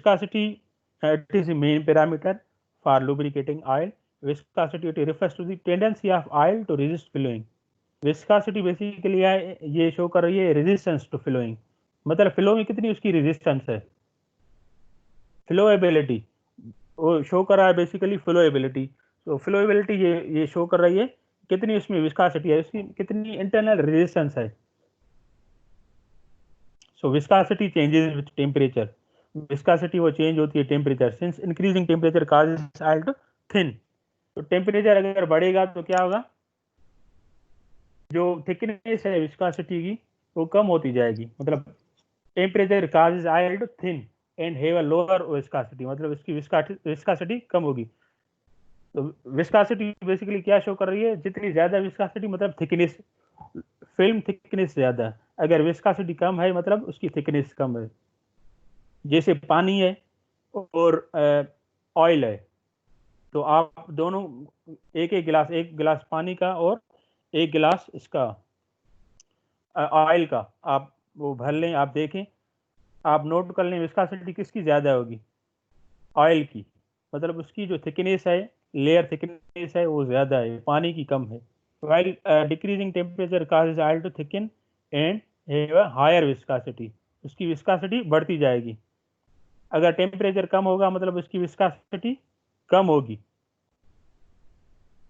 viscosity, it is the main parameter for lubricating oil. Viscosity, it refers to the tendency of oil to resist flowing. Viscosity basically है, ये show कर रही है resistance to flowing, मतलब flow में कितनी उसकी resistance है, flowability वो शो कर रहा है बेसिकली flowability. तो flowability ये शो कर रही है कितनी उसमें viscosity है, उसकी कितनी internal resistance है. So viscosity changes with temperature. Viscosity वो change होती है temperature. Since increasing temperature causes oil to thin. तो temperature अगर बढ़ेगा तो क्या होगा, जो thickness है viscosity की वो कम होती जाएगी. मतलब temperature causes oil to thin and have a lower viscosity, मतलब इसकी viscosity कम होगी. तो viscosity basically क्या शो कर रही है, जितनी ज्यादा viscosity मतलब thickness, फिल्म थिकनेस ज्यादा. अगर विस्कोसिटी कम है मतलब उसकी थिकनेस कम है. जैसे पानी है और ऑयल है, तो आप दोनों एक गिलास पानी का और एक गिलास इसका ऑयल का आप वो भर लें, आप देखें, आप नोट कर लें विस्कोसिटी किसकी ज्यादा होगी, ऑयल की. मतलब उसकी जो थिकनेस है, लेयर थिकनेस है वो ज्यादा है, पानी की कम है. while decreasing temperature causes oil to thicken and have a higher viscosity, उसकी विस्कोसिटी बढ़ती जाएगी. अगर टेम्परेचर कम होगा मतलब उसकी विस्कोसिटी कम होगी,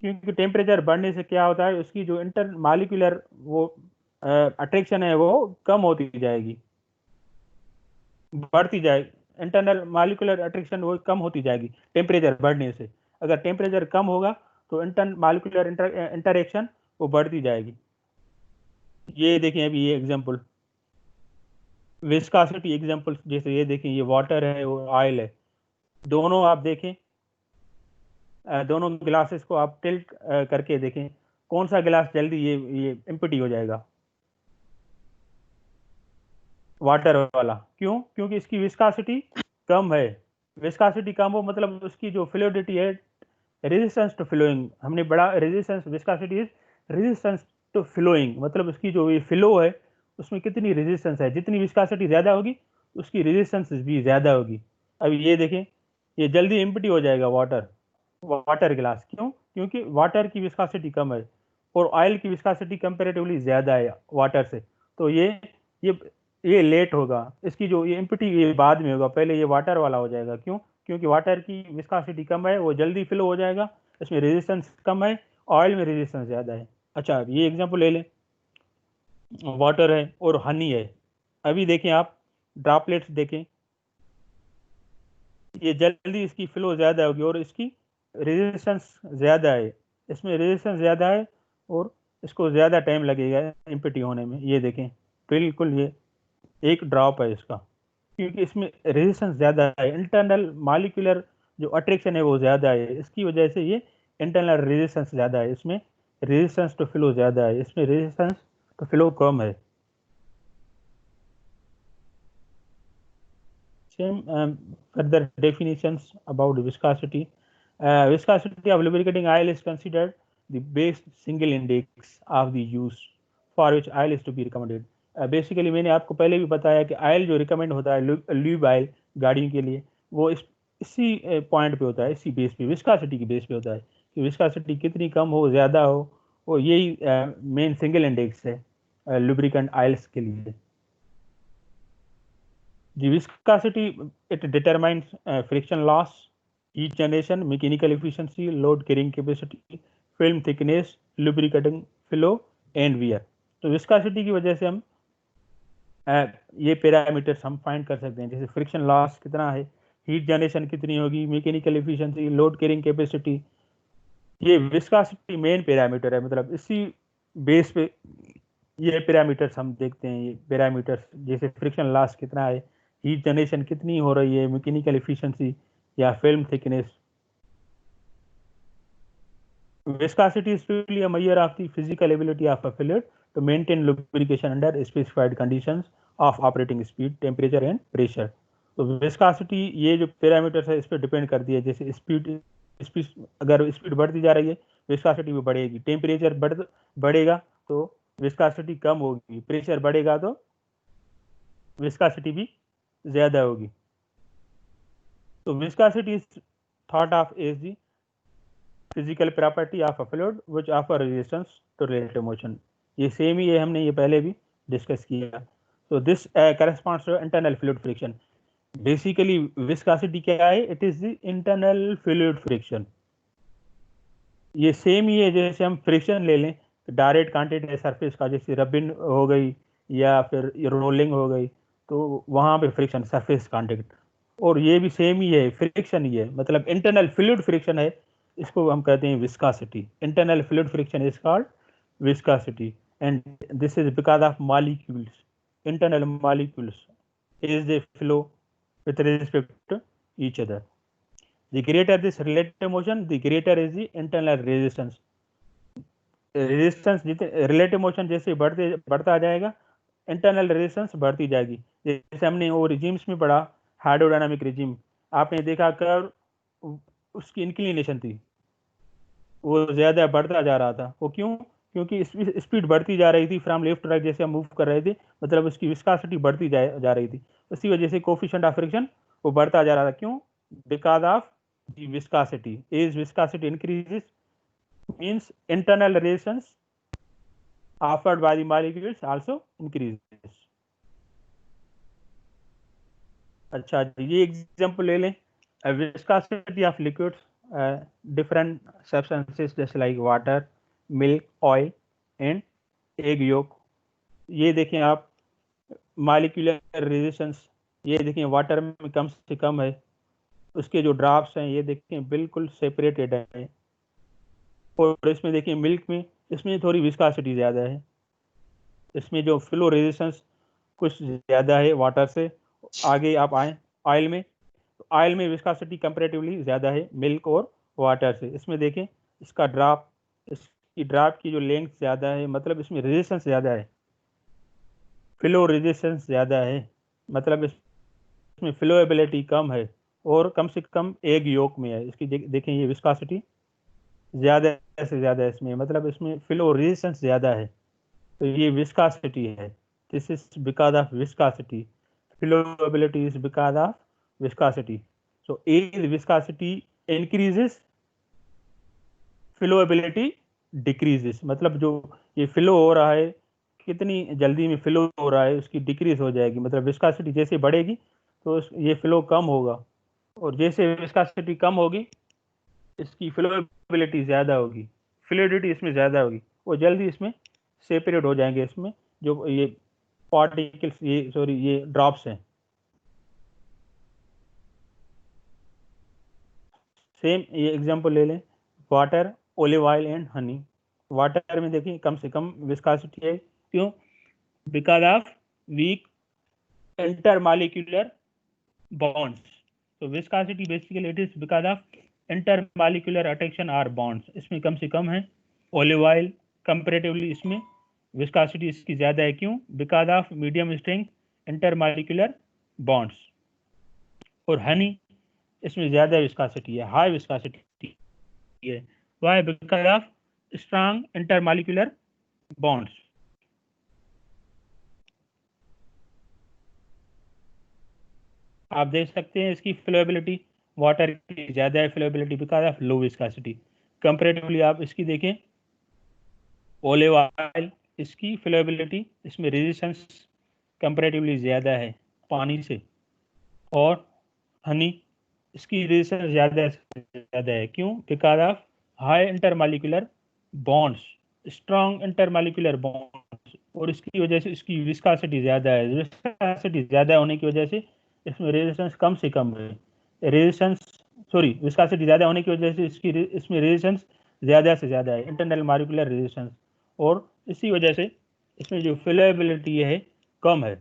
क्योंकि टेम्परेचर बढ़ने से क्या होता है, उसकी जो इंटर मॉलिक्यूलर वो अट्रैक्शन है वो कम होती जाएगी, बढ़ती जाएगी. इंटरनल मॉलिक्यूलर अट्रैक्शन वो कम होती जाएगी टेम्परेचर बढ़ने से. अगर टेम्परेचर कम होगा तो इंटर मॉलिक्यूलर इंटरेक्शन वो बढ़ती जाएगी. ये देखें अभी ये एग्जांपल, विस्कोसिटी एग्जांपल, जैसे ये देखें, ये वाटर है और ऑयल है, दोनों आप देखें, दोनों ग्लासेस को आप टिल्ट करके देखें, कौन सा गिलास जल्दी ये एम्प्टी हो जाएगा, वाटर वाला. क्यों? क्योंकि इसकी विस्कोसिटी कम है. विस्कोसिटी कम हो मतलब उसकी जो फ्लूइडिटी है, रेजिस्टेंस टू फ्लोइंग, हमने बड़ा resistance, viscosity is resistance to flowing, मतलब उसकी जो ये फ्लो है उसमें कितनी रेजिस्टेंस है. जितनी विस्कोसिटी ज्यादा होगी उसकी रेजिस्टेंस भी ज्यादा होगी. अब ये देखें, ये जल्दी एम्प्टी हो जाएगा वाटर गिलास. क्यों? क्योंकि वाटर की विस्कोसिटी कम है और ऑयल की विस्कोसिटी कंपैरेटिवली ज्यादा है वाटर से. तो ये लेट होगा, इसकी जो ये एम्प्टी ये बाद में होगा, पहले ये वाटर वाला हो जाएगा. क्यों? क्योंकि वाटर की विस्कोसिटी कम है, वो जल्दी फ्लो हो जाएगा, इसमें रेजिस्टेंस कम है, ऑयल में रेजिस्टेंस ज्यादा है. अच्छा, ये एग्जांपल ले लें, वाटर है और हनी है. अभी देखें आप ड्रॉपलेट्स देखें, ये जल्दी इसकी फ्लो ज्यादा होगी और इसकी रेजिस्टेंस ज्यादा है, इसमें रेजिस्टेंस ज्यादा है और इसको ज्यादा टाइम लगेगा एम्प्टी होने में. ये देखें बिल्कुल ये एक ड्रॉप है इसका, क्योंकि इसमें रेजिस्टेंस ज़्यादा है, इंटरनल मॉलिक्यूलर जो अट्रैक्शन है वो ज़्यादा है, इसकी वजह से ये इंटरनल रेजिस्टेंस ज़्यादा है, इसमें रेजिस्टेंस टू फ्लो ज़्यादा है, इसमें रेजिस्टेंस टू फ्लो कम है. Same further definitions about viscosity. Viscosity of lubricating oil is considered the best single index of the use for which oil is to be recommended. Basically मैंने आपको पहले भी बताया कि ऑयल जो रिकमेंड होता है, ल्यूब ऑयल गाड़ियों के लिए, वो इसी पॉइंट पे होता है, इसी बेस पे, विस्कोसिटी की बेस पे होता है कि विस्कोसिटी कितनी कम हो ज़्यादा हो, वो यही मेन सिंगल इंडेक्स है लुब्रिकेंट ऑयल्स के लिए. The viscosity, it determines friction loss, heat generation, mechanical efficiency, load carrying capacity, film thickness, lubricating flow and wear. तो विस्कोसिटी की वजह से हम ये पैरामीटर्स हम फाइंड कर सकते हैं, जैसे फ्रिक्शन लॉस कितना है, हीट जनरेशन कितनी होगी, mechanical efficiency, load carrying capacity. ये विस्कोसिटी मेन पैरामीटर है, मतलब इसी बेस पे ये पैरामीटर्स हम देखते हैं. ये पैरामीटर्स जैसे फ्रिक्शन लॉस कितना है, हीट जनरेशन कितनी हो रही है, मैकेनिकल एफिशिएंसी या film thickness. Viscosity is strictly a measure of the physical ability of a fluid to maintain lubrication under specified conditions of operating speed, temperature and pressure. तो viscosity ये जो parameters है इस पर डिपेंड करती है. जैसे स्पीड अगर स्पीड बढ़ती जा रही है विस्कोसिटी भी बढ़ेगी, टेम्परेचर बढ़ेगा तो विस्कोसिटी कम होगी, प्रेशर बढ़ेगा तो विस्कोसिटी भी ज़्यादा होगी. तो viscosity is thought of as the physical property of a fluid which offer resistance to relative motion. ये सेम ही है, हमने ये पहले भी डिस्कस किया। तो this corresponds to internal fluid friction. Basically viscosity क्या है? It is the internal fluid friction. ये सेम ही है, जैसे हम फ्रिक्शन ले लें डायरेक्ट क्वांटिटी है सरफेस का, जैसे रबिंग हो गई या फिर रोलिंग हो गई, तो वहाँ पे फ्रिक्शन सरफेस कांटेक्ट। और ये भी सेम ही है, फ्रिक्शन ही है, मतलब इंटरनल फ्लूइड फ्रिक्शन है, इसको हम कहते हैं viscosity. Internal fluid friction is called viscosity and this is because of molecules, internal molecules is they flow with respect to each other. The greater this relative motion, the greater is the internal resistance. Resistance जितने relative motion जैसे बढ़ता जाएगा, internal resistance बढ़ती जाएगी। जैसे हमने वो regimes में पढ़ा, हाइड्रोडायनामिक रिजीम, आपने देखा कर उसकी इंक्लिनेशन थी, वो ज़्यादा बढ़ता जा रहा था। वो क्यों? क्योंकि स्पीड बढ़ती जा रही थी फ्रॉम लेफ्ट टू राइट, जैसे हम मूव कर रहे थे, मतलब उसकी विस्कोसिटी बढ़ती जा रही थी। उसी वजह से कोफिशिएंट ऑफ फ्रिक्शन वो बढ़ता जा रहा था। क्यों? Because of the viscosity. As viscosity increases means internal resistance offered by the molecules also increases. अच्छा ये एग्जांपल ले लें, viscosity of liquids, different substances जैसे like water, milk, oil and egg yolk. ये देखें आप मॉलिक्यूलर रेजिस्टेंस, ये देखें वाटर में कम से कम है, उसके जो ड्रॉप्स हैं ये देखें बिल्कुल सेपरेटेड है। और इसमें देखिए मिल्क में, इसमें थोड़ी विस्कोसिटी ज़्यादा है, इसमें जो फ्लो रेजिस्टेंस कुछ ज़्यादा है वाटर से। आगे आप आए ऑयल में, तो ऑयल में विस्कोसिटी कंपैरेटिवली ज़्यादा है मिल्क और वाटर से। इसमें देखें इसका ड्रॉप, इसकी ड्रॉप की जो लेंथ ज़्यादा है, मतलब इसमें रेजिस्टेंस ज़्यादा है, फ्लो रेजिस्टेंस ज़्यादा है, मतलब इसमें फ्लोएबिलिटी कम है, और कम से कम एग योक में है। इसकी देखें ये विस्कोसिटी ज़्यादा से ज़्यादा है इसमें, मतलब इसमें फ्लो रेजिस्टेंस ज़्यादा है, तो ये विस्कोसिटी है। This is because of viscosity. Flowability is because of viscosity. So as viscosity increases, flowability decreases, मतलब जो ये फ्लो हो रहा है, कितनी जल्दी में फ्लो हो रहा है, उसकी डिक्रीज हो जाएगी। मतलब विस्कोसिटी जैसे बढ़ेगी तो ये फ्लो कम होगा, और जैसे विस्कोसिटी कम होगी इसकी फ्लोएबिलिटी ज़्यादा होगी, फ्लूइडिटी इसमें ज़्यादा होगी, वो जल्दी इसमें सेपरेट हो जाएंगे। इसमें जो ये पार्टिकल्स, ये सॉरी ये ड्रॉप्स हैं। सेम ये एग्जांपल ले लें, water, olive oil and honey. Water में देखिए कम से कम विस्कोसिटी है, क्यों? Because of weak intermolecular bonds. तो viscosity basically it is because of intermolecular attraction or bonds, इसमें कम से कम है। ओलिव ऑयल कंपेरेटिवली इसमें विस्कोसिटी इसकी ज़्यादा है, क्यों? Because of medium strength intermolecular bonds. और हनी, इसमें ज़्यादा विस्कोसिटी है, हाई विस्कोसिटी है। Why? Because of strong intermolecular bonds. आप देख सकते हैं इसकी फ्लोएबिलिटी वाटर की ज़्यादा है, flowability because of low viscosity. Comparatively आप इसकी देखें, ओलिव ऑयल, इसकी फ्लोएबिलिटी, इसमें रेजिस्टेंस कंपेरेटिवली ज़्यादा है पानी से। और हनी, इसकी रेजिस्टेंस ज़्यादा है, क्यों? Because of high intermolecular bonds, strong intermolecular bonds, और इसकी वजह से इसकी विस्कोसिटी ज़्यादा है। विस्कोसिटी ज़्यादा होने की वजह से इसमें रेजिस्टेंस कम से कम है। विस्कोसिटी ज़्यादा होने की वजह से इसमें रेजिस्टेंस ज़्यादा से ज़्यादा है, इंटरनल मॉलिक्यूलर रेजिस्टेंस, और इसी वजह से इसमें जो फ्लेबिलिटी है कम है।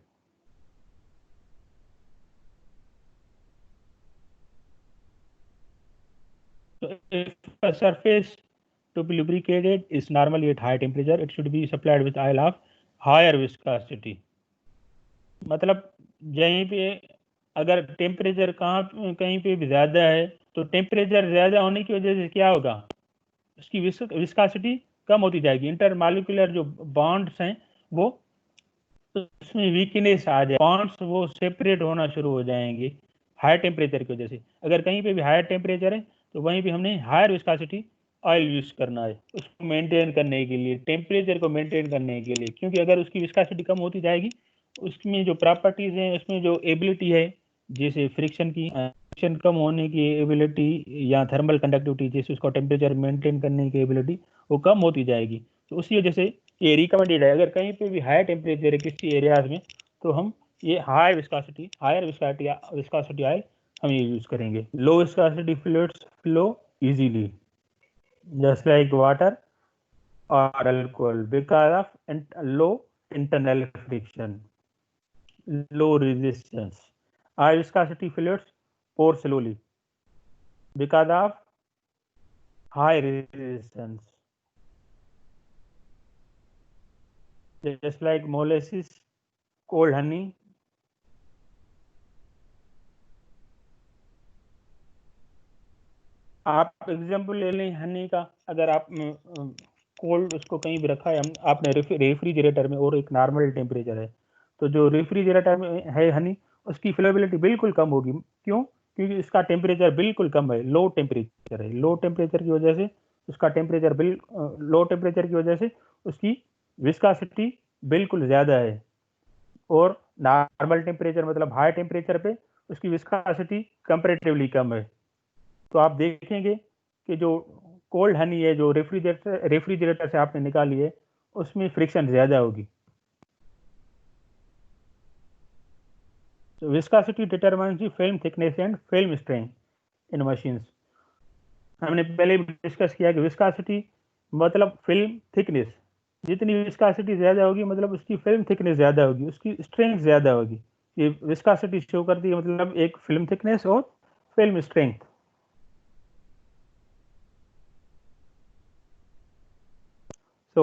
So if a surface to be lubricated is normally at high temperature, it should be supplied with oil of higher viscosity. मतलब यहीं पे अगर टेम्परेचर कहीं पे भी ज़्यादा है, तो टेम्परेचर ज़्यादा होने की वजह से क्या होगा, उसकी विस्कोसिटी कम होती जाएगी। इंटरमॉलिक्यूलर जो बॉन्ड्स हैं वो, उसमें वीकनेस आ जाए, बॉन्ड्स वो सेपरेट होना शुरू हो जाएंगे, हायर टेम्परेचर की वजह से। अगर कहीं पे भी हायर टेम्परेचर है तो वहीं पे हमने हायर विस्कोसिटी ऑयल यूज करना है उसको मेंटेन करने के लिए, टेम्परेचर को मेंटेन करने के लिए। क्योंकि अगर उसकी विस्कोसिटी कम होती जाएगी, उसमें जो प्रॉपर्टीज हैं, उसमें जो एबिलिटी है, जैसे फ्रिक्शन कम होने की एबिलिटी या थर्मल कंडक्टिविटी, जैसे उसका टेम्परेचर मेंटेन करने की एबिलिटी, वो कम होती जाएगी। तो उसी वजह से ये रिकमेंडेड है, अगर कहीं पे भी हायर टेम्परेचर है किसी एरियाज में, तो हम ये हायर विस्कोसिटी ऑयल हम ये यूज करेंगे। Low viscosity fluids flow easily just like water or alcohol because of low internal friction, low resistance. High viscosity fluids pour slowly because of high resistance, just like molasses, cold honey. आप example ले लें हनी का, अगर आप cold उसको कहीं भी रखा है आपने रेफ्रिजरेटर में और एक नॉर्मल टेम्परेचर है, तो जो रेफ्रिजरेटर में है हनी, उसकी फ्लेबिलिटी बिल्कुल कम होगी। क्यों? क्योंकि इसका टेम्परेचर बिल्कुल कम है, लो टेम्परेचर है। लो टेम्परेचर की वजह से उसका टेम्परेचर लो टेम्परेचर की वजह से उसकी विस्कोसिटी बिल्कुल ज़्यादा है, और नॉर्मल टेम्परेचर मतलब हाई टेम्परेचर पे उसकी विस्कोसिटी कंपेरेटिवली कम है। तो आप देखेंगे कि जो कोल्ड हनी है, जो रेफ्रिजरेटर से आपने निकाली है, उसमें फ्रिक्शन ज़्यादा होगी। तो viscosity determines the film thickness and film strength in machines. हमने पहले भी डिस्कस किया कि विस्कोसिटी मतलब फिल्म थिकनेस, जितनी विस्कोसिटी ज़्यादा होगी मतलब उसकी फिल्म थिकनेस ज़्यादा होगी, उसकी स्ट्रेंथ ज़्यादा होगी। ये विस्कोसिटी शो करती है मतलब एक फिल्म थिकनेस और film strength. So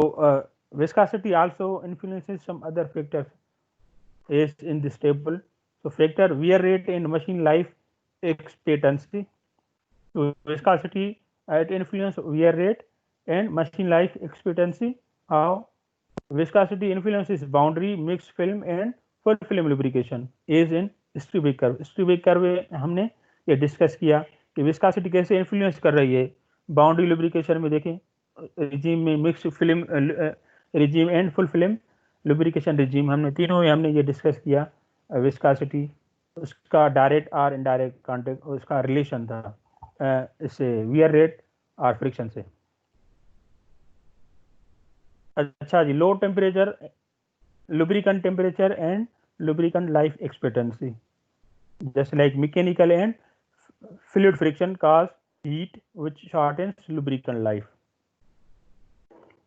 viscosity also influences some other factors is in this table. So factor wear rate and machine life expectancy. So viscosity it influence wear rate and machine life expectancy. How viscosity influences boundary, mixed film and full film lubrication is in Strebik curve. Strebik curve में हमने ये discuss किया कि viscosity कैसे influence कर रही है boundary lubrication में। देखें रिजीम में mix film regime and full film lubrication regime, हमने तीनों में हमने ये डिस्कस किया विस्कोसिटी, उसका डायरेक्ट और इनडायरेक्ट कॉन्टेक्ट, उसका रिलेशन था इससे वियर रेट और फ्रिक्शन से। अच्छा जी, low temperature lubricant temperature and lubricant life expectancy, just like mechanical and fluid friction cause heat which shortens lubricant life.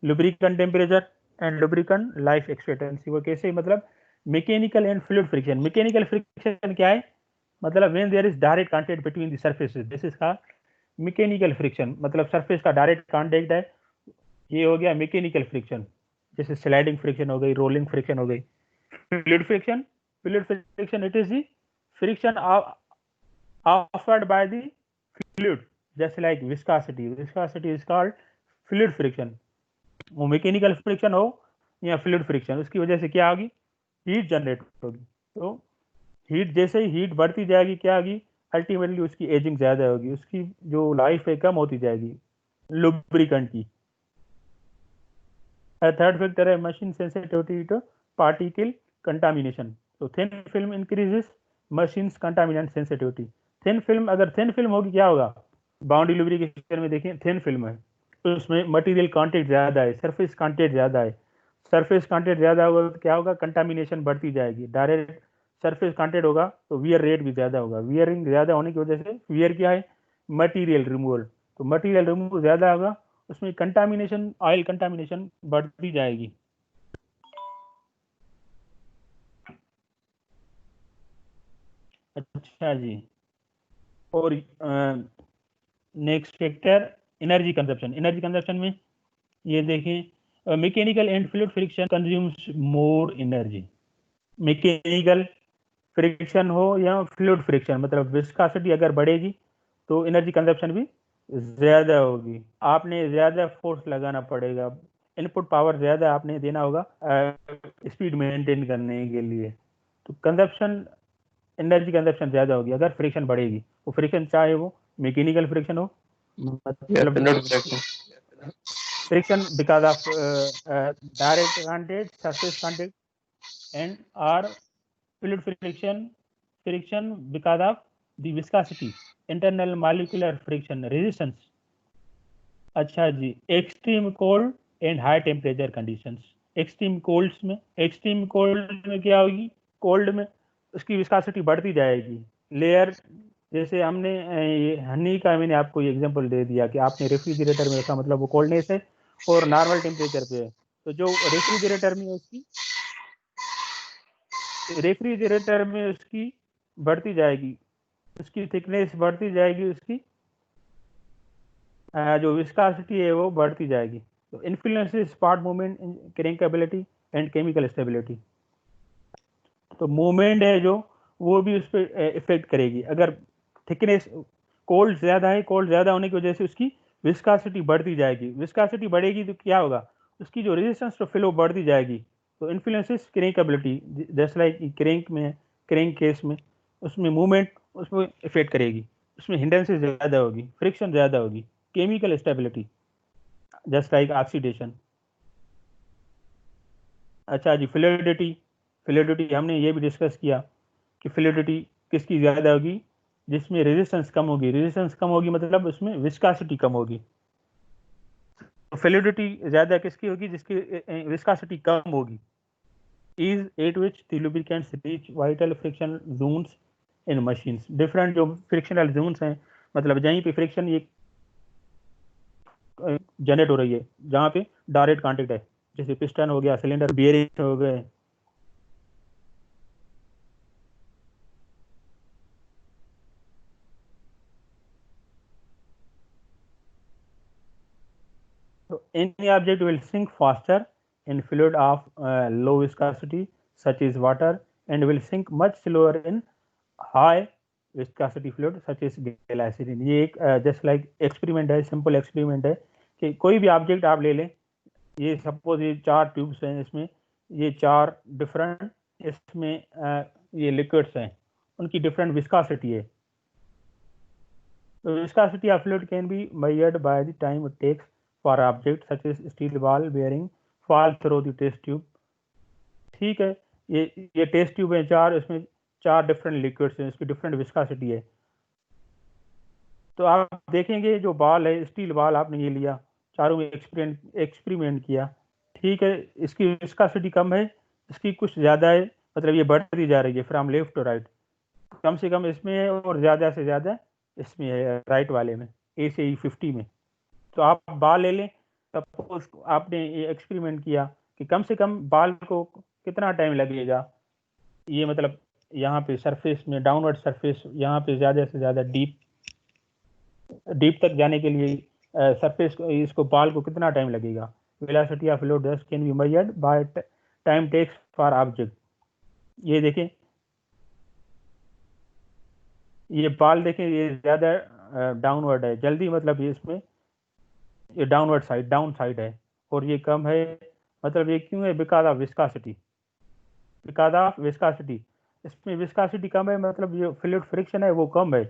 Lubricant temperature and lubricant life expectancy वो कैसे, मतलब mechanical and fluid friction। mechanical friction क्या है? मतलब when there is direct contact between the surfaces, this is का mechanical friction, मतलब surface का direct contact है, ये हो गया मैकेनिकल फ्रिक्शन। जैसे स्लाइडिंग फ्रिक्शन हो गई, रोलिंग फ्रिक्शन हो गई। fluid friction it is the friction offered by the fluid, just like viscosity is called fluid friction। वो मैकेनिकल फ्रिक्शन हो या फ्लूइड फ्रिक्शन, उसकी वजह से क्या होगी, हीट जनरेट होगी। तो हीट जैसे ही हीट बढ़ती जाएगी क्या होगी, अल्टीमेटली उसकी एजिंग ज़्यादा होगी, उसकी जो लाइफ है कम होती जाएगी लुब्रिकेंट की। थर्ड फैक्टर है machine sensitivity to particle contamination. तो thin film increases machines contaminant sensitivity. Thin film, अगर थिन फिल्म होगी क्या होगा, बाउंड्री लुब्रिकेशन में देखें थिन फिल्म है तो उसमें मटेरियल कांटेक्ट ज़्यादा है, सरफेस कांटेक्ट ज़्यादा है। सरफेस कांटेक्ट ज़्यादा होगा तो क्या होगा, कंटामिनेशन बढ़ती जाएगी। डायरेक्ट सरफेस कांटेक्ट होगा तो वियर रेट भी ज़्यादा होगा। वियरिंग ज़्यादा होने की वजह से, वियर क्या है, मटीरियल रिमूवल, तो मटीरियल रिमूवल ज़्यादा होगा, उसमें कंटामिनेशन, ऑयल कंटामिनेशन बढ़ती जाएगी। अच्छा जी, और next factor energy consumption. Energy consumption में ये देखें mechanical and fluid friction consumes more energy. Mechanical friction हो या फ्लूइड फ्रिक्शन, मतलब विस्कोसिटी अगर बढ़ेगी तो एनर्जी कंजप्शन भी ज़्यादा होगी। आपने ज़्यादा फोर्स लगाना पड़ेगा, इनपुट पावर ज़्यादा आपने देना होगा स्पीड मेंटेन करने के लिए। तो कंजप्शन एनर्जी कंजप्शन ज़्यादा होगी अगर फ्रिक्शन बढ़ेगी। वो फ्रिक्शन चाहे वो मैकेनिकल फ्रिक्शन हो, मतलब friction because of direct contact, surface contact, and or fluid friction because of the viscosity, internal molecular friction, resistance। अच्छा जी, extreme cold and high temperature conditions. Extreme cold में क्या होगी, कोल्ड में उसकी विस्कोसिटी बढ़ती जाएगी। लेयर जैसे हमने ये हनी का मैंने आपको ये एग्जांपल दे दिया कि आपने रेफ्रिजरेटर में रखा, मतलब वो कोल्डनेस है और नॉर्मल टेम्परेचर पे है, तो जो रेफ्रिजरेटर में उसकी बढ़ती जाएगी, उसकी थिकनेस बढ़ती जाएगी, उसकी जो विस्कोसिटी है वो बढ़ती जाएगी। तो influences spark movement, crankability and chemical stability. तो मूवमेंट है जो वो भी उस पर इफेक्ट करेगी। अगर थिकनेस कोल्ड ज़्यादा है, कोल्ड ज़्यादा होने की वजह से उसकी विस्कोसिटी बढ़ती जाएगी। विस्कोसिटी बढ़ेगी तो क्या होगा, उसकी जो रेजिस्टेंस टू फ्लो बढ़ती जाएगी। तो influences crankability, just like crankcase में उसमें मूवमेंट उसमें इफेक्ट करेगी, उसमें हिंड्रेंसेस ज़्यादा होगी, फ्रिक्शन ज़्यादा होगी। Chemical stability just like oxidation. अच्छा जी, फ्लूइडिटी हमने ये भी डिस्कस किया कि फ्लूइडिटी किसकी ज़्यादा होगी, जिसमें रेजिस्टेंस कम होगी। रेजिस्टेंस कम होगी मतलब उसमें विस्कोसिटी कम होगी। तो फ्लूइडिटी ज़्यादा किसकी होगी, जिसकी विस्कोसिटी कम होगी। Is at which the lubricants reach vital friction zones in machines. Different जो फ्रिक्शनल जोन्स हैं, मतलब जहीं पे फ्रिक्शन ये जनरेट हो रही है, जहाँ पे डायरेक्ट कांटेक्ट है, जैसे पिस्टन हो गया, सिलेंडर, बियरिंग हो गए। So any object will sink faster in fluid of low viscosity such as water, and will sink much slower in high viscosity fluid such as glycerin। ये एक just like experiment है, simple experiment है कि कोई भी object आप ले लें, ये सपोज ये 4 ट्यूब्स हैं, इसमें ये 4 डिफरेंट इसमें ये लिक्विड्स हैं, उनकी डिफरेंट विस्कोसिटी है। The viscosity of fluid can be measured by the time it takes for objects such as steel ball bearing fall through the test tube। ठीक है, ये टेस्ट ट्यूब है 4, इसमें 4 डिफरेंट लिक्विड्स हैं, इसकी डिफरेंट विस्कोसिटी है। तो आप देखेंगे जो बॉल है, स्टील बॉल आपने ये लिया, चारों में एक्सपेरिमेंट किया, ठीक है, इसकी विस्कोसिटी कम है, इसकी कुछ ज़्यादा है, मतलब ये बढ़ती जा रही है फ्रॉम लेफ्ट टू राइट। कम से कम इसमें है और ज़्यादा से ज़्यादा इसमें है, राइट वाले में, ए से E50 में। तो आप बाल ले लें, सपोज आपने ये एक्सपेरिमेंट किया कि कम से कम बाल को कितना टाइम लगेगा, ये मतलब यहाँ पे सरफेस में डाउनवर्ड सरफेस, यहाँ पे ज़्यादा से ज़्यादा डीप तक जाने के लिए सरफेस को, इसको बाल को कितना टाइम लगेगा। Velocity of flow dust can be measured by time takes for object. ये देखें, ये बाल देखें, ये ज़्यादा डाउनवर्ड है, जल्दी, मतलब ये इसमें ये डाउन साइड है, और ये कम है, मतलब ये क्यों है, बिकॉज ऑफ विस्कोसिटी। इसमें विस्कोसिटी कम है, मतलब ये फ्लूइड फ्रिक्शन है वो कम है,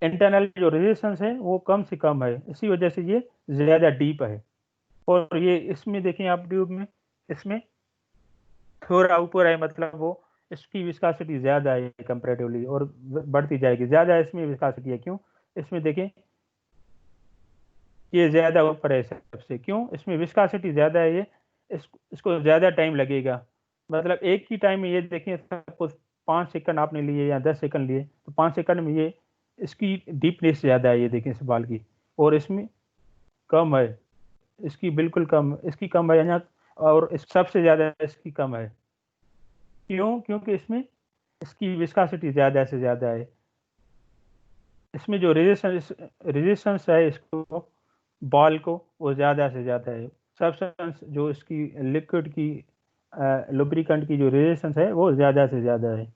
इंटरनल जो रेजिस्टेंस है वो कम से कम है, इसी वजह से ये ज़्यादा डीप है। और ये इसमें देखें आप ट्यूब में, इसमें थोड़ा ऊपर है, मतलब वो इसकी विस्कोसिटी ज़्यादा है कंपेरेटिवली, और बढ़ती जाएगी, ज़्यादा इसमें विस्कोसिटी है। क्यों, इसमें देखें ये ज़्यादा ऊपर है सबसे, क्यों, इसमें विस्कोसिटी ज़्यादा है, ये इसको ज़्यादा टाइम लगेगा। मतलब एक ही टाइम में ये देखें, सपोज 5 सेकंड आपने लिए या 10 सेकंड लिए, तो 5 सेकंड में ये इसकी डीपनेस ज़्यादा है, ये देखें इस बाल की, और इसमें कम है, इसकी बिल्कुल कम, इसकी कम है यहाँ, और इस सबसे ज़्यादा इसकी कम है। क्यों, क्योंकि इसमें इसकी विस्कोसिटी ज़्यादा से ज़्यादा है। इसमें जो रेजिस्टेंस है इसको, बॉल को, वो ज़्यादा से ज़्यादा है। सब्सटेंस जो इसकी लिक्विड की लुब्रिकेंट की जो रेजिस्टेंस है वो ज़्यादा से ज़्यादा है।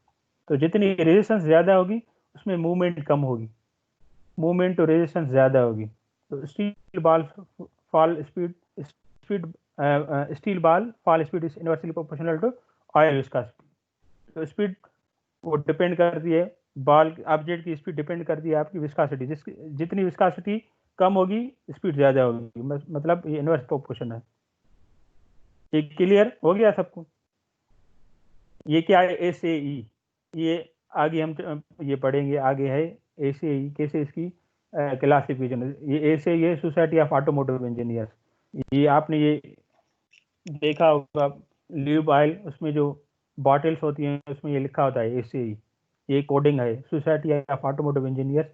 तो जितनी रेजिस्टेंस ज़्यादा होगी उसमें मूवमेंट कम होगी, मूवमेंट तो रेजिस्टेंस ज़्यादा होगी। तो steel ball fall speed speed steel ball fall speed is inversely proportional to oil viscosity. तो स्पीड वो डिपेंड करती है, बॉल ऑब्जेक्ट की स्पीड डिपेंड करती है आपकी विस्कोसिटी, जितनी विस्कोसिटी कम होगी स्पीड ज़्यादा होगी, मतलब ये इनवर्स प्रोपोर्शन है। ये क्लियर हो गया सबको? ये क्या है, एस ए ई, ये आगे हम ये पढ़ेंगे, आगे है एस ए ई, कैसे इसकी क्लासिफिकेशन। ये एस ए ये सोसाइटी ऑफ ऑटोमोटिव इंजीनियर्स, ये आपने ये देखा होगा ल्यूब ऑयल, उसमें जो बॉटल्स होती हैं उसमें ये लिखा होता है एस ए ई, ये कोडिंग है सोसाइटी ऑफ ऑटोमोटिव इंजीनियर्स।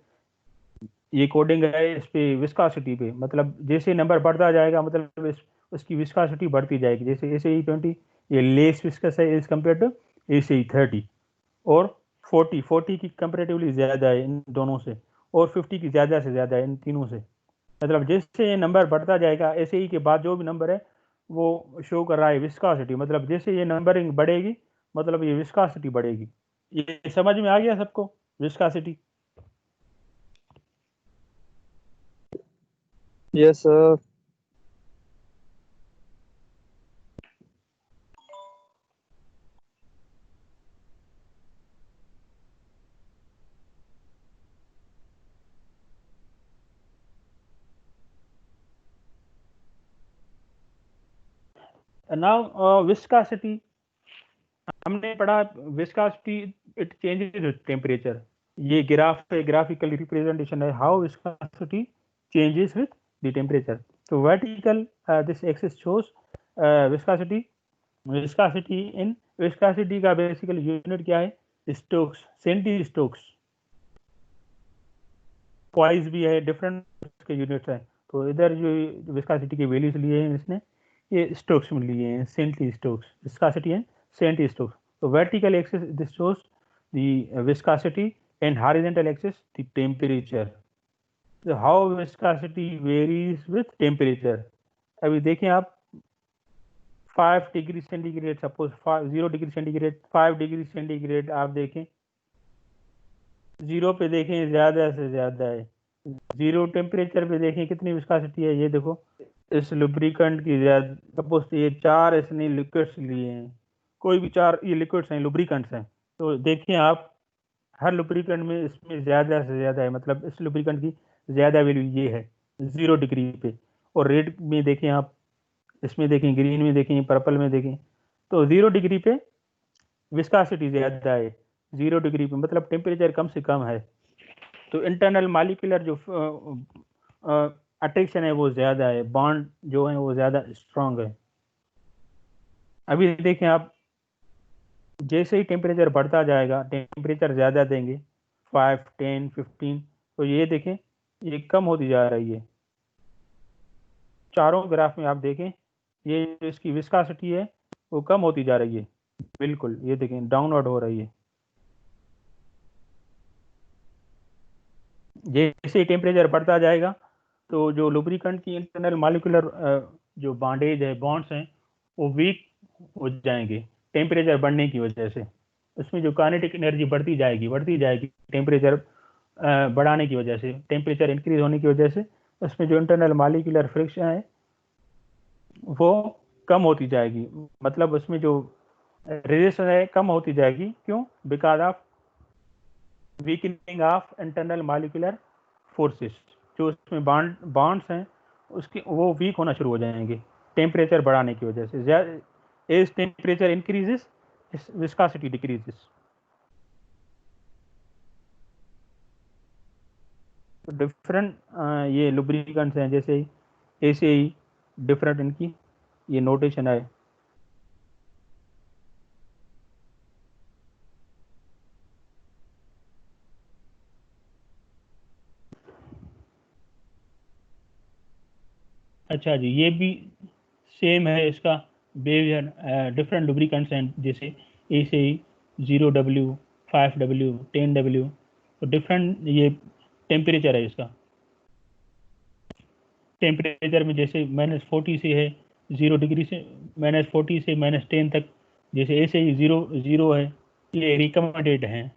ये कोडिंग है इस पे विस्कोसिटी पे, मतलब जैसे नंबर बढ़ता जाएगा मतलब उसकी विस्कोसिटी बढ़ती जाएगी। जैसे एस ए ई 20 ये लेस विस्कस है as compare to S A E 30, और 40 की कंपेरेटिवली ज़्यादा है इन दोनों से, और 50 की ज़्यादा से ज़्यादा है इन तीनों से। मतलब जैसे ये नंबर बढ़ता जाएगा एस ए ई के बाद जो भी नंबर है वो शो कर रहा है विस्कोसिटी, मतलब जैसे ये नंबरिंग बढ़ेगी मतलब ये विस्कोसिटी बढ़ेगी। ये समझ में आ गया सबको viscosity? Yes sir. Now viscosity हमने पढ़ा, viscosity it changes with temperature. ये ग्राफ है, ग्राफिकल रिप्रेजेंटेशन है how viscosity changes with the temperature. तो vertical this axis shows viscosity, viscosity in, viscosity का बेसिकल यूनिट क्या है, स्टोक्स, सेंटी स्टोक्स। पॉइस भी है, डिफरेंट के यूनिट्स हैं। तो इधर जो विस्कोसिटी के वैल्यूज लिए हैं इसने, ये स्टोक्स में लिए हैं, centistokes, viscosity and centistokes. तो vertical axis this shows the viscosity and horizontal axis the temperature. तो how viscosity varies with temperature. अभी देखें आप 5 degree centigrade, suppose 0 degree centigrade, 5 degree centigrade आप देखें, 0 पे देखें ज़्यादा से ज़्यादा है, 0 टेम्परेचर पे देखें कितनी विस्कोसिटी है। ये देखो इस लुब्रिकेंट की ज्यादा, सपोज ये 4 इसने लिक्विड्स लिए हैं, कोई भी 4 ये लिक्विड्स हैं, लुब्रिकेंट्स हैं, तो देखिए आप हर लुब्रिकेंट में इसमें ज़्यादा से ज़्यादा है, मतलब इस लुब्रिकेंट की ज़्यादा वैल्यू ये है 0 डिग्री पे। और रेड में देखें आप, इसमें देखें, ग्रीन में देखें, पर्पल में देखें, तो 0 डिग्री पे विस्कोसिटी ज़्यादा है, 0 डिग्री पे मतलब टेम्परेचर कम से कम है। तो इंटरनल मॉलिक्यूलर जो अट्रैक्शन है वो ज़्यादा है, बॉन्ड जो है वो ज़्यादा स्ट्रांग है। अभी देखें आप, जैसे ही टेम्परेचर बढ़ता जाएगा, टेम्परेचर ज़्यादा देंगे 5, 10, 15, तो ये देखें ये कम होती जा रही है। चारों ग्राफ में आप देखें ये जो इसकी विस्कोसिटी है वो कम होती जा रही है, बिल्कुल ये देखें डाउनवर्ड हो रही है। जैसे ही टेम्परेचर बढ़ता जाएगा तो जो लुब्रिकेंट की इंटरनल मॉलिक्यूलर जो बॉन्डेज है, बॉन्ड्स हैं, वो वीक हो जाएंगे टेम्परेचर बढ़ने की वजह से। उसमें जो काइनेटिक एनर्जी बढ़ती जाएगी टेम्परेचर बढ़ाने की वजह से, टेम्परेचर इंक्रीज होने की वजह से उसमें जो इंटरनल मॉलिक्यूलर फ्रिक्शन है वो कम होती जाएगी, मतलब उसमें जो रेजिस्टेंस है कम होती जाएगी। क्यों? Because of weakening of internal molecular forces, जो उसमें बॉन्ड्स हैं उसके वो वीक होना शुरू हो जाएंगे टेम्परेचर बढ़ाने की वजह से। As temperature increases viscosity decreases. Different ये लुब्रिकेंट्स हैं, जैसे ऐसे ही डिफरेंट इनकी ये नोटेशन है। अच्छा जी, ये भी सेम है इसका बिहेवियर। डिफरेंट लुब्रिकेंट्स हैं, जैसे ऐसे ही 0W, 5W, 10W, तो डिफरेंट ये टेम्परेचर है इसका। टेम्परेचर में जैसे -40 से है, 0 डिग्री से -40 से -10 तक, जैसे ऐसे ही 0 है, ये रिकमेंडेड हैं।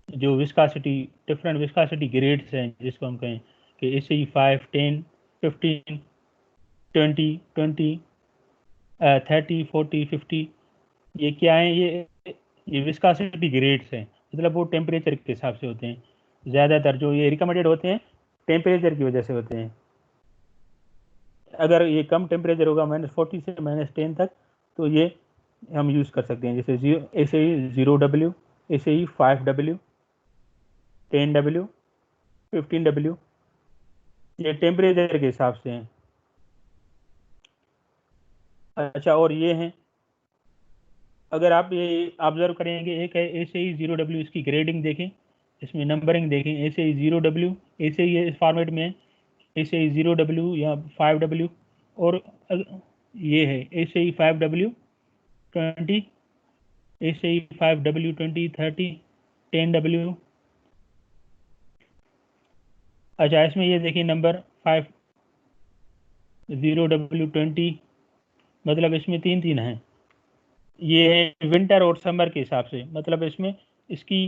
जो विस्कोसिटी, डिफरेंट विस्कोसिटी ग्रेड्स हैं जिसको हम कहें कि ऐसे ही 5, 10, 15, 20, 30, 40, 50, ये क्या है, ये ये विस्कोसिटी ग्रेड्स हैं, मतलब वो टेम्परेचर के हिसाब से होते हैं। ज़्यादातर जो ये रिकमेंडेड होते हैं टेम्परेचर की वजह से होते हैं। अगर ये कम टेम्परेचर होगा -40 से -10 तक, तो ये हम यूज़ कर सकते हैं, जैसे ACE 0W, ACE 5W, 10W, 15W, ये टेम्परेचर के हिसाब से हैं। अच्छा, और ये हैं, अगर आप ये ऑब्जर्व करेंगे, एक है ACE 0W, इसकी ग्रेडिंग देखें, इसमें नंबरिंग देखें, ACE 0W, ACE इस फॉर्मेट में है, ACE 0W या 5W, और ये है ACE 5W 20, ACE 5W 20, 30, 10W। अच्छा, इसमें ये देखिए नंबर 5 0W 20, मतलब इसमें 3 हैं। ये है विंटर और समर के हिसाब से, मतलब इसमें इसकी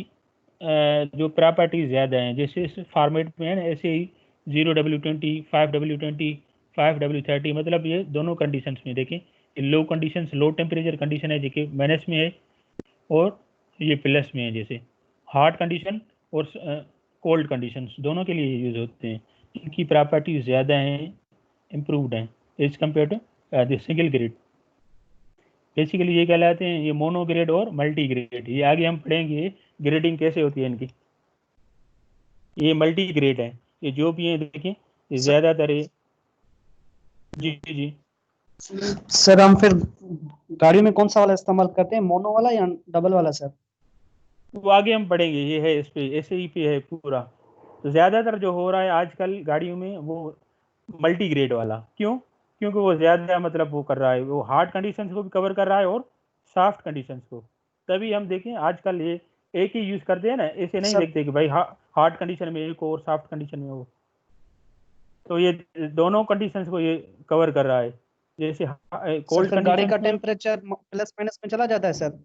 जो प्रॉपर्टीज ज़्यादा हैं, जैसे इस फॉर्मेट में है ना, ऐसे ही 0W 20, 5W 20, 5W 30, मतलब ये दोनों कंडीशंस में देखें, लो कंडीशंस, लो टेम्परेचर कंडीशन है जो माइनस में है, और ये प्लस में है, जैसे हॉट कंडीशन और कोल्ड कंडीशंस, दोनों के लिए यूज़ होते हैं। इनकी प्रॉपर्टीज ज़्यादा हैं, इम्प्रूव्ड हैं as compare to the single grade. Basically ये कहलाते हैं ये मोनो ग्रेड और मल्टी ग्रेड। ये आगे हम पढ़ेंगे ग्रेडिंग कैसे होती है इनकी। ये मल्टी ग्रेड है, ये जो भी है देखें, ये ज़्यादातर है। जी जी। सर हम फिर गाड़ियों में कौन सा वाला इस्तेमाल करते हैं, मोनो वाला या डबल वाला सर? वो आगे हम पढ़ेंगे, ये है इस पे ऐसे ही पे है पूरा। तो ज़्यादातर जो हो रहा है आजकल गाड़ियों में वो मल्टी ग्रेड वाला, क्यों? क्योंकि वो ज़्यादा मतलब वो कर रहा है, वो हार्ड कंडीशंस को भी कवर कर रहा है और सॉफ्ट कंडीशंस को। तभी हम देखें आजकल ये एक ही यूज़ करते हैं ना, ऐसे नहीं सर देखते कि भाई हार्ड कंडीशन में एक और सॉफ्ट कंडीशन में वो। तो ये दोनों कंडीशंस को ये कवर कर रहा है। जैसे सर कोल्ड फिर गाड़ी का कंडीशंस में टेम्परेचर प्लस माइनस में चला जाता है सर?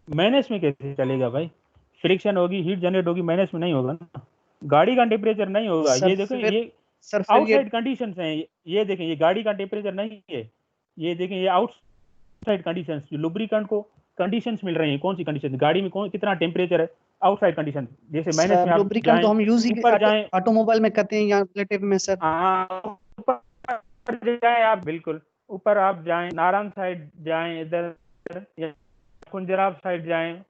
माइनस में कैसे चलेगा भाई? फ्रिक्शन होगी, हीट जनरेट होगी, माइनस में नहीं होगा ना। गाड़ी का टेम्परेचर नहीं होगा, सर ये देखो, फिर ये सर फिर ये आउटसाइड कंडीशंस हैं। ये देखें, ये गाड़ी का टेम्परेचर नहीं है, ये देखें ये आउटसाइड कंडीशंस, जो लुब्रिकेंट को कंडीशंस मिल रही हैं। कौन सी कंडीशन? गाड़ी में कौन कितना टेम्परेचर है, आउटसाइड कंडीशन। जैसे माइनस सर में आप लुब्रिकेंट तो जाएं, हम यूज ही ऊपर जाएं, ऑटोमोबाइल में करते हैं या रिलेटिव में सर? ऊपर जाएं आप, बिल्कुल ऊपर आप जाएं, नारायण साइड जाएं, इधर या कुंजराब साइड जाएं,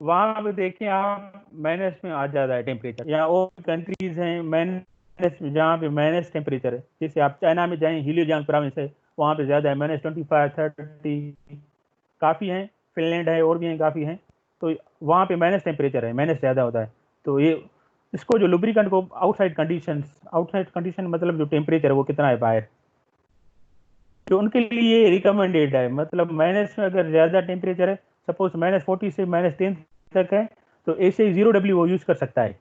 वहां पे देखें आप, माइनस में आ जाता है टेम्परेचर। यहाँ और कंट्रीज हैं माइनस में, जहाँ पे माइनस टेम्परेचर है। जैसे आप चाइना में जाएं, हिलियोजांग प्रोविंस है, वहाँ पे ज़्यादा है, -25, 30 काफ़ी हैं। फिनलैंड है, और भी हैं, काफ़ी हैं। तो वहाँ पे माइनस टेम्परेचर है, माइनस ज़्यादा होता है। तो ये इसको जो लुब्रिकेंट को आउटसाइड कंडीशन मतलब जो टेम्परेचर है वो कितना है बाहर, तो उनके लिए रिकमेंडेड है। मतलब माइनस में अगर ज़्यादा टेम्परेचर है, सपोज -40 से -10 तक है, तो ऐसे ही 0W वो यूज़ कर सकता है।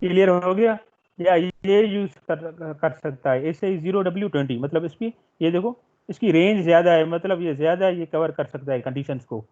क्लियर हो गया? या ये यूज़ कर सकता है ऐसे ही 0W 20, मतलब इसकी ये देखो, इसकी रेंज ज़्यादा है, मतलब ये ज़्यादा ये कवर कर सकता है कंडीशंस को।